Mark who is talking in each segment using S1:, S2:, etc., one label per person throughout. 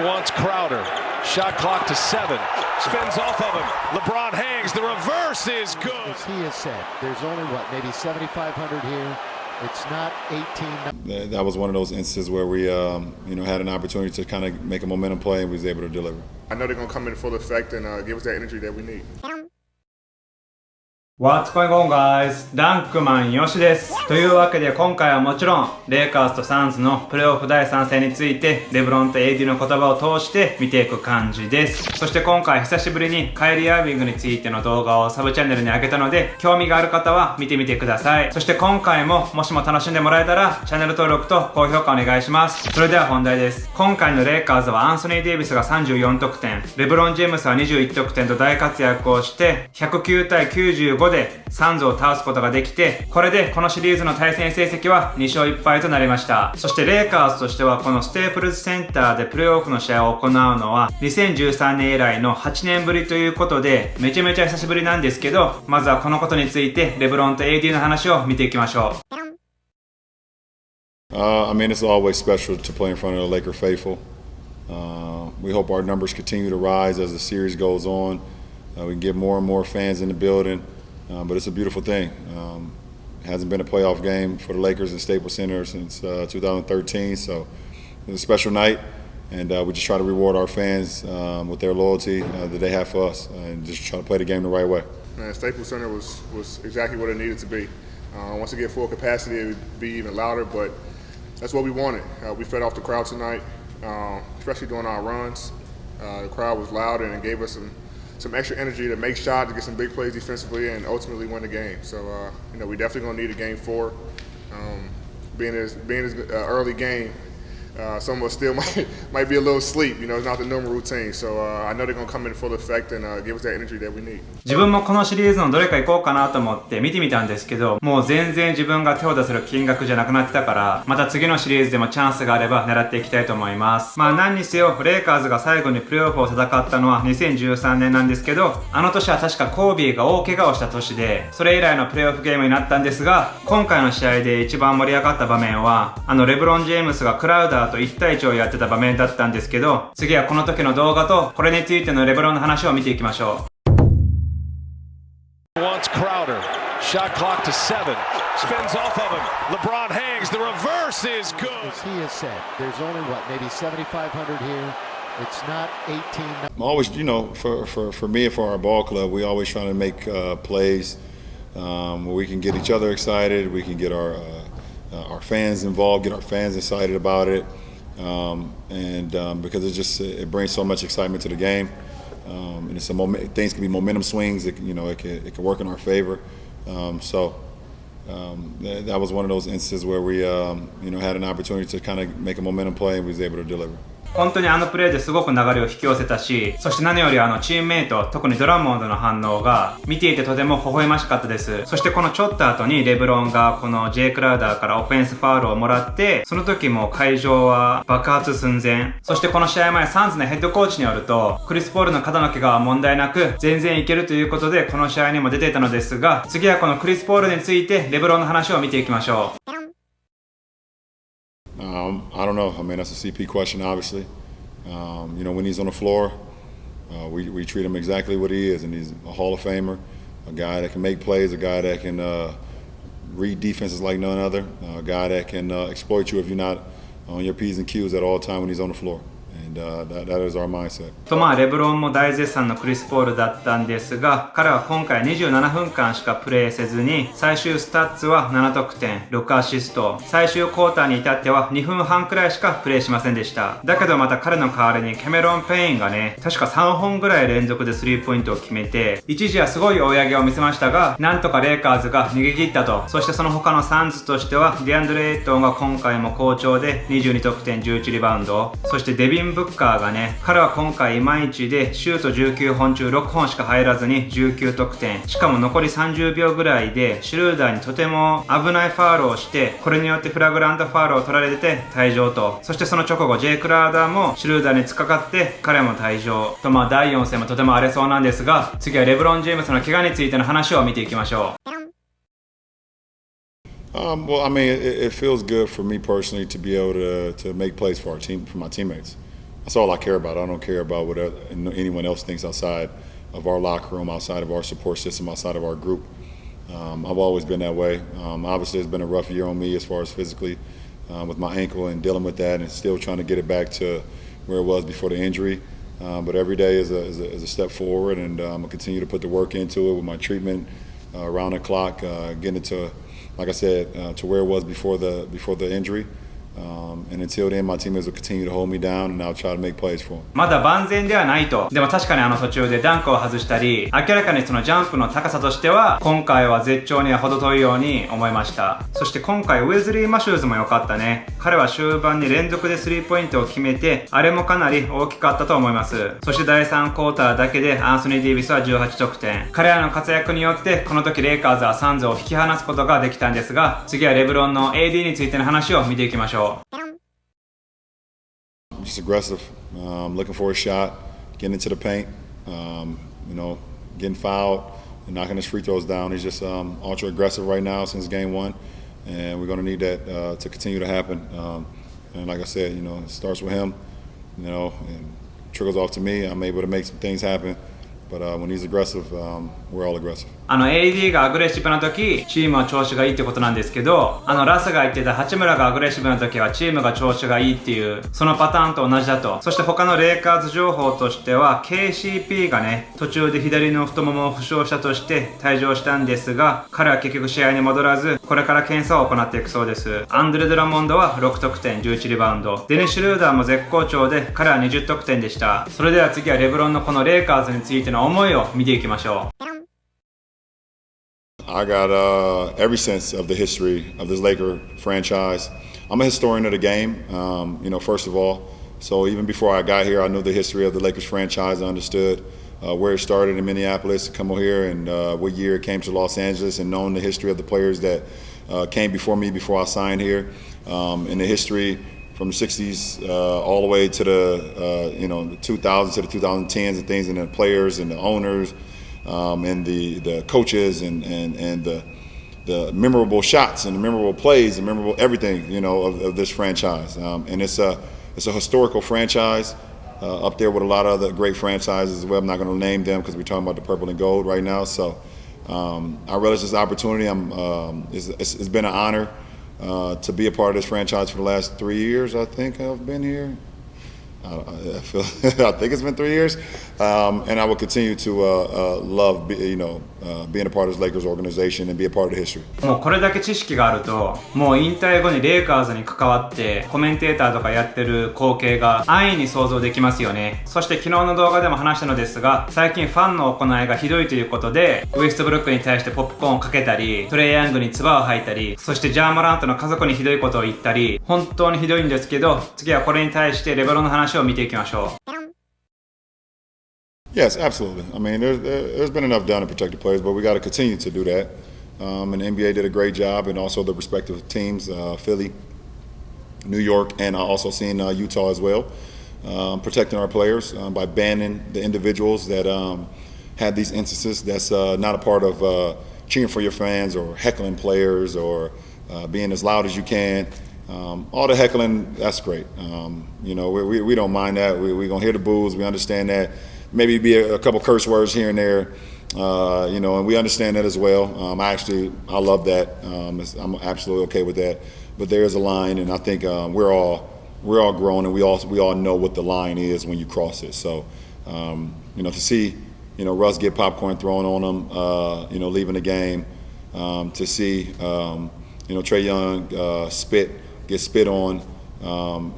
S1: Wants Crowder. Shot clock to 7. Spins off of him. LeBron hangs. The reverse is good.
S2: As he has said, there's only maybe 7,500 here. It's not 18.
S3: That was one of those instances where we, had an opportunity to kind of make a momentum play and we was able to deliver.
S4: I know they're going to come in full effect and give us that energy that we need.
S5: What's going on, guys? ダンクマンよしです。というわけで今回はもちろんレイカーズとサンズのプレーオフ第3戦についてレブロンと AD の言葉を通して見ていく感じです。そして今回久しぶりにカイリー・アービングについての動画をサブチャンネルに上げたので興味がある方は見てみてください。そして今回ももしも楽しんでもらえたらチャンネル登録と高評価お願いします。それでは本題です。今回のレイカーズはアンソニー・デイビスが34得点、レブロン・ジェームスは21得点と大活躍をして109対95でサンズを倒すことができて、これでこのシリーズの対戦成績は2勝1敗となりました。そしてレイカーズとしてはこのステープルズセンターでプレーオフの試合を行うのは2013年以来の8年ぶりということでめちゃめちゃ久しぶりなんですけど、まずはこのことについてレブロンと AD の話を見ていきましょう。
S3: It's always special to play in front of the Laker faithful. We hope our numbers continue to rise as the series goes on. We can get more and more fans in the building.But it's a beautiful thing. It hasn't been a playoff game for the Lakers in Staples Center since 2013, so it's a special night, and we just try to reward our fans with their loyalty that they have for us, and just try to play the game the right way.
S4: Man, Staples Center was exactly what it needed to be. Once it get full capacity, it would be even louder, but that's what we wanted. We fed off the crowd tonight, especially during our runs. The crowd was loud and it gave us some extra energy to make shots, to get some big plays defensively, and ultimately win the game. So, we definitely gonna need a game 4. Being as early game, some of us still might be a little asleep. It's not the normal routine. So, I know they're gonna come in full effect and give us that energy that we need.
S5: 自分もこのシリーズのどれか行こうかなと思って見てみたんですけど、もう全然自分が手を出せる金額じゃなくなってたから、また次のシリーズでもチャンスがあれば狙っていきたいと思います。何にせよレイカーズが最後にプレーオフを戦ったのは2013年なんですけど、あの年は確かコービーが大怪我をした年で、それ以来のプレーオフゲームになったんですが、今回の試合で一番盛り上がった場面はレブロン・ジェームスがクラウダーと1対1をやってた場面だったんですけど、次はこの時の動画とこれについてのレブロンの話を見ていきましょう。
S1: Wants Crowder. Shot clock to 7. Spins off of him. LeBron hangs. The reverse is good.
S2: As he has said, there's only maybe 7,500 here. It's not 18.
S3: Always, for me and for our ball club, we always trying to make plays where we can get each other excited. We can get our fans involved, get our fans excited about it, because it brings so much excitement to the game.And it's things can be momentum swings. It can work in our favor. That was one of those instances where we, had an opportunity to kind of make a momentum play and we was able to deliver.
S5: 本当にプレーですごく流れを引き寄せたし、そして何よりチームメイト、特にドラモンドの反応が見ていてとても微笑ましかったです。そしてこのちょっと後にレブロンがこの J クラウダーからオフェンスファウルをもらって、その時も会場は爆発寸前。そしてこの試合前サンズのヘッドコーチによると、クリス・ポールの肩の怪我は問題なく全然いけるということでこの試合にも出ていたのですが、次はこのクリス・ポールについてレブロンの話を見ていきましょう。
S3: I don't know. That's a CP question, obviously. When he's on the floor, we treat him exactly what he is, and he's a Hall of Famer, a guy that can make plays, a guy that can read defenses like none other, a guy that can exploit you if you're not on your P's and Q's at all time when he's on the floor.That is our mindset.
S5: レブロンも大絶賛のクリス・ポールだったんですが、彼は今回27分間しかプレーせずに最終スタッツは7得点6アシスト、最終クォーターに至っては2分半くらいしかプレーしませんでした。だけどまた彼の代わりにキャメロン・ペインがね、確か3本ぐらい連続でスリーポイントを決めて、一時はすごい追い上げを見せましたが、なんとかレイカーズが逃げ切ったと。そしてその他のサンズとしてはディアンドレ・エイトンが今回も好調で22得点11リバウンド、そしてデビン・ブッカーがね、彼は今回いまいちでシュート19本中6本しか入らずに19得点、しかも残り30秒ぐらいでシュルーダーにとても危ないファウルをして、これによってフラグラントファウルを取られて退場と。そしてその直後 J クラウダーもシュルーダーに突っかかって彼も退場と、第4戦もとても荒れそうなんですが、次はレブロン・ジェームスの怪我についての話を見ていきましょう。
S3: It feels good for me personally to be able to make plays for our team, for my teammates. That's all I care about. I don't care about what anyone else thinks outside of our locker room, outside of our support system, outside of our group. I've always been that way. Obviously, it's been a rough year on me as far as physically with my ankle and dealing with that and still trying to get it back to where it was before the injury. But every day is a step forward, and I'm going to continue to put the work into it with my treatment around the clock, getting it to, like I said, to where it was before the injury. And until then, my teammates will continue to hold me down, and I'll try to make plays for them.
S5: まだ万全ではないと。でも確かに途中でダンクを外したり、明らかにそのジャンプの高さとしては、今回は絶頂には程遠いように思いました。そして今回、ウェズリー・マシューズも良かったね。彼は終盤に連続でスリーポイントを決めて、あれもかなり大きかったと思います。そして第3クォーターだけでアンソニー・デイビスは18得点。彼らの活躍によって、この時レイカーズはサンズを引き離すことができたんですが、次はレブロンの AD についての話を見ていきましょう。
S3: Just aggressive, looking for a shot, getting into the paint, getting fouled, and knocking his free throws down. He's just ultra aggressive right now since game one, and we're going to need that to continue to happen. And like I said, it starts with him, and trickles off to me. I'm able to make some things happen. But when he's aggressive, we're all aggressive.
S5: AD がアグレッシブな時、チームは調子がいいってことなんですけど、ラスが言ってた八村がアグレッシブな時はチームが調子がいいっていう、そのパターンと同じだと。そして他のレイカーズ情報としては、KCP がね、途中で左の太ももを負傷したとして退場したんですが、彼は結局試合に戻らず、これから検査を行っていくそうです。アンドレ・ドラモンドは6得点、11リバウンド。デニッシュ・ルーダーも絶好調で、彼は20得点でした。それでは次はレブロンのこのレイカーズについての思いを見ていきましょう。
S3: I got every sense of the history of this Laker franchise. I'm a historian of the game, first of all. So even before I got here, I knew the history of the Lakers franchise. I understood where it started in Minneapolis, come over here, and what year it came to Los Angeles, and knowing the history of the players that came before me before I signed here, and the history from the 60s all the way to the 2000s to the 2010s and things, and the players and the owners. And the coaches and the memorable shots and the memorable plays and memorable everything of this franchise, and it's a historical franchise up there with a lot of other great franchises as well. I'm not going to name them because we're talking about the purple and gold right now. So I relish this opportunity. It's been an honor to be a part of this franchise for the last 3 years. I think I've been here. I think it's been 3 years, and I will continue to love, being a part of this Lakers organization and be a part of the history.
S5: もうこれだけ知識があると、もう引退後にレイカーズに関わってコメンテーターとかやってる光景が安易に想像できますよね。そして昨日の動画でも話したのですが、最近ファンの行いがひどいということで、ウエストブルックに対してポップコーンをかけたり、トレイヤングに唾を吐いたり、そしてジャーモラントの家族にひどいことを言ったり、本当にひどいんですけど、次はこれに対してレブロンの話を見ていきましょう。
S3: Yes, absolutely. I mean, there's been enough done to protect the players, but we got to continue to do that. And the NBA did a great job, and also the respective teams, Philly, New York, and also seeing Utah as well, protecting our players by banning the individuals that had these instances. That's not a part of cheering for your fans or heckling players or being as loud as you can. All the heckling, that's great. We don't mind that. We're going to hear the boos. We understand that. Maybe be a couple curse words here and there, and we understand that as well. I love that. I'm absolutely okay with that. But there is a line, and I think we're all grown, and we all know what the line is when you cross it. So, to see, Russ get popcorn thrown on him, leaving the game, to see, Trae Young get spit on,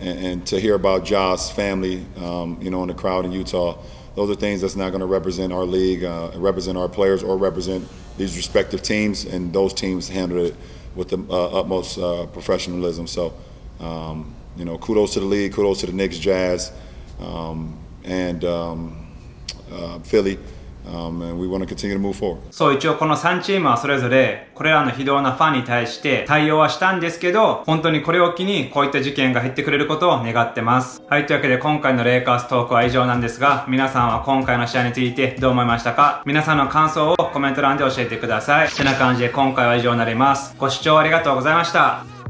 S3: and to hear about Ja's family, in the crowd in Utah. Those are things that's not going to represent our league, represent our players, or represent these respective teams, and those teams handle it with the utmost professionalism. So, kudos to the league, kudos to the Knicks, Jazz, and Philly. And we want to continue to move forward.
S5: そう、一応この3チームはそれぞれこれらの非道なファンに対して対応はしたんですけど、本当にこれを機にこういった事件が減ってくれることを願ってます。はい、というわけで今回のレイカーズトークは以上なんですが、皆さんは今回の試合についてどう思いましたか？皆さんの感想をコメント欄で教えてください。てな感じで今回は以上になります。ご視聴ありがとうございました。